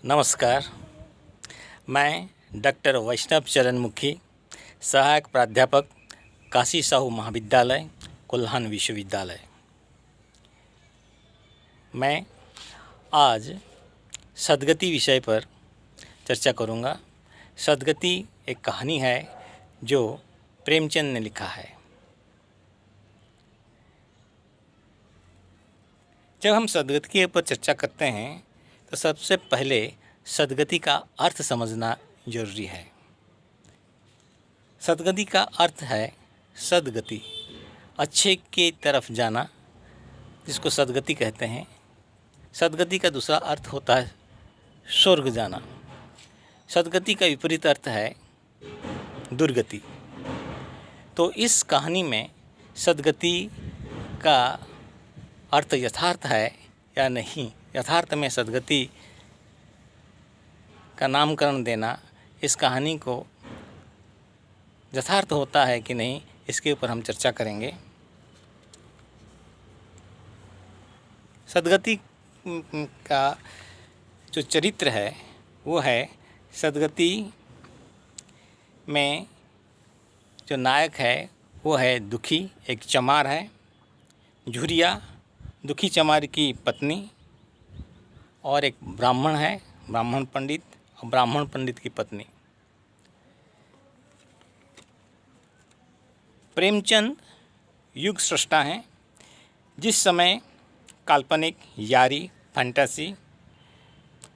नमस्कार। मैं डॉक्टर वैष्णव चरण मुखी, सहायक प्राध्यापक, काशी साहू महाविद्यालय, कोल्हान विश्वविद्यालय। मैं आज सदगति विषय पर चर्चा करूँगा। सदगति एक कहानी है जो प्रेमचंद ने लिखा है। जब हम सदगति के ऊपर चर्चा करते हैं तो सबसे पहले सदगति का अर्थ समझना जरूरी है। सदगति का अर्थ है सदगति, अच्छे की तरफ जाना, जिसको सदगति कहते हैं। सदगति का दूसरा अर्थ होता है स्वर्ग जाना। सदगति का विपरीत अर्थ है दुर्गति। तो इस कहानी में सदगति का अर्थ यथार्थ है या नहीं, यथार्थ में सदगति का नामकरण देना इस कहानी को यथार्थ होता है कि नहीं, इसके ऊपर हम चर्चा करेंगे। सदगति का जो चरित्र है वो है, सदगति में जो नायक है वो है दुखी, एक चमार है। झुरिया दुखी चमार की पत्नी और एक ब्राह्मण है, ब्राह्मण पंडित, और ब्राह्मण पंडित की पत्नी। प्रेमचंद युग सृष्टा हैं। जिस समय काल्पनिक, यारी, फैंटेसी,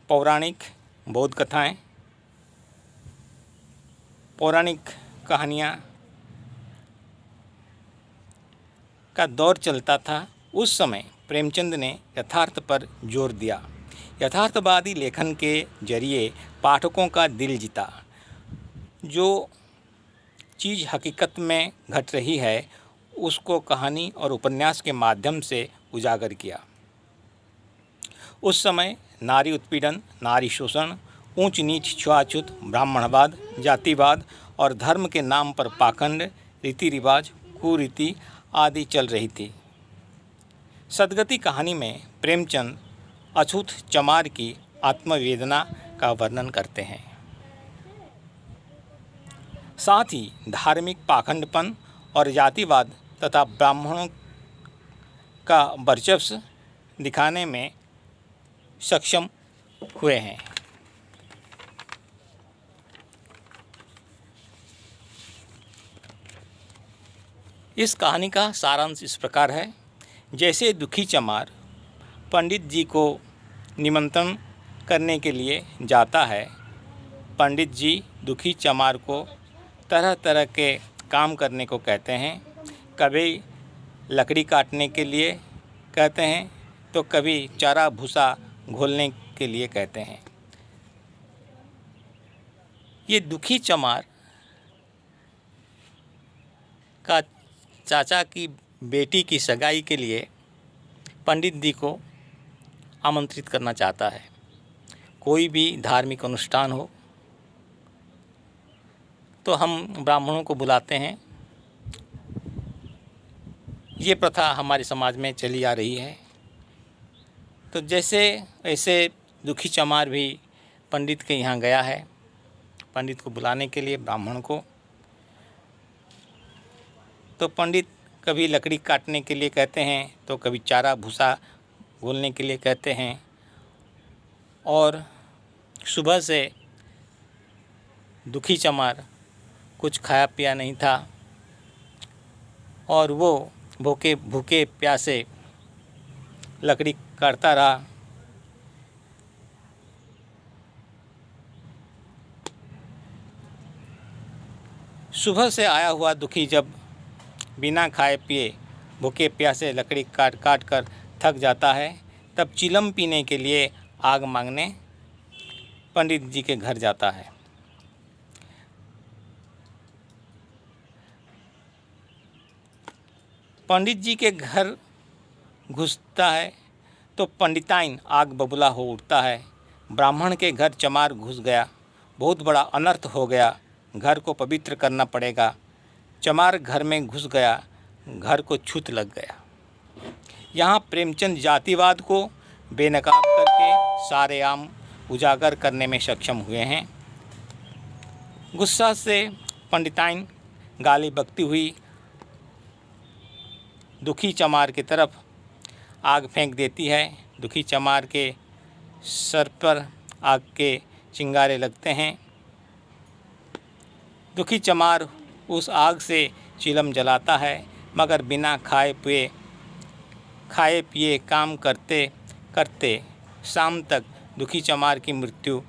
पौराणिक बौद्ध कथाएं, पौराणिक कहानियाँ का दौर चलता था, उस समय प्रेमचंद ने यथार्थ पर जोर दिया। यथार्थवादी लेखन के जरिए पाठकों का दिल जीता। जो चीज़ हकीकत में घट रही है उसको कहानी और उपन्यास के माध्यम से उजागर किया। उस समय नारी उत्पीड़न, नारी शोषण, ऊंच नीच, छुआछूत, ब्राह्मणवाद, जातिवाद और धर्म के नाम पर पाखंड, रीति रिवाज, कुरीति आदि चल रही थी। सदगति कहानी में प्रेमचंद अछूत चमार की आत्मवेदना का वर्णन करते हैं। साथ ही धार्मिक पाखंडपन और जातिवाद तथा ब्राह्मणों का वर्चस्व दिखाने में सक्षम हुए हैं। इस कहानी का सारांश इस प्रकार है। जैसे दुखी चमार पंडित जी को निमंत्रण करने के लिए जाता है, पंडित जी दुखी चमार को तरह तरह के काम करने को कहते हैं। कभी लकड़ी काटने के लिए कहते हैं तो कभी चारा भूसा घोलने के लिए कहते हैं। ये दुखी चमार का चाचा की बेटी की सगाई के लिए पंडित जी को आमंत्रित करना चाहता है। कोई भी धार्मिक अनुष्ठान हो तो हम ब्राह्मणों को बुलाते हैं। ये प्रथा हमारे समाज में चली आ रही है। तो जैसे ऐसे दुखी चमार भी पंडित के यहाँ गया है, पंडित को बुलाने के लिए, ब्राह्मण को। तो पंडित कभी लकड़ी काटने के लिए कहते हैं तो कभी चारा भूसा घोलने के लिए कहते हैं। और सुबह से दुखी चमार कुछ खाया पिया नहीं था और वो भूखे प्यासे लकड़ी काटता रहा। सुबह से आया हुआ दुखी जब बिना खाए पिए भूखे प्यासे लकड़ी काट काट कर थक जाता है, तब चिलम पीने के लिए आग मांगने पंडित जी के घर जाता है। पंडित जी के घर घुसता है तो पंडिताइन आग बबूला हो उठता है। ब्राह्मण के घर चमार घुस गया, बहुत बड़ा अनर्थ हो गया, घर को पवित्र करना पड़ेगा। चमार घर में घुस गया, घर को छूत लग गया। यहाँ प्रेमचंद जातिवाद को बेनकाब करके सारेआम उजागर करने में सक्षम हुए हैं। गुस्सा से पंडिताइन गाली बकती हुई दुखी चमार की तरफ आग फेंक देती है। दुखी चमार के सर पर आग के चिंगारे लगते हैं। दुखी चमार उस आग से चिलम जलाता है, मगर बिना खाए पिए काम करते करते शाम तक दुखी चमार की मृत्यु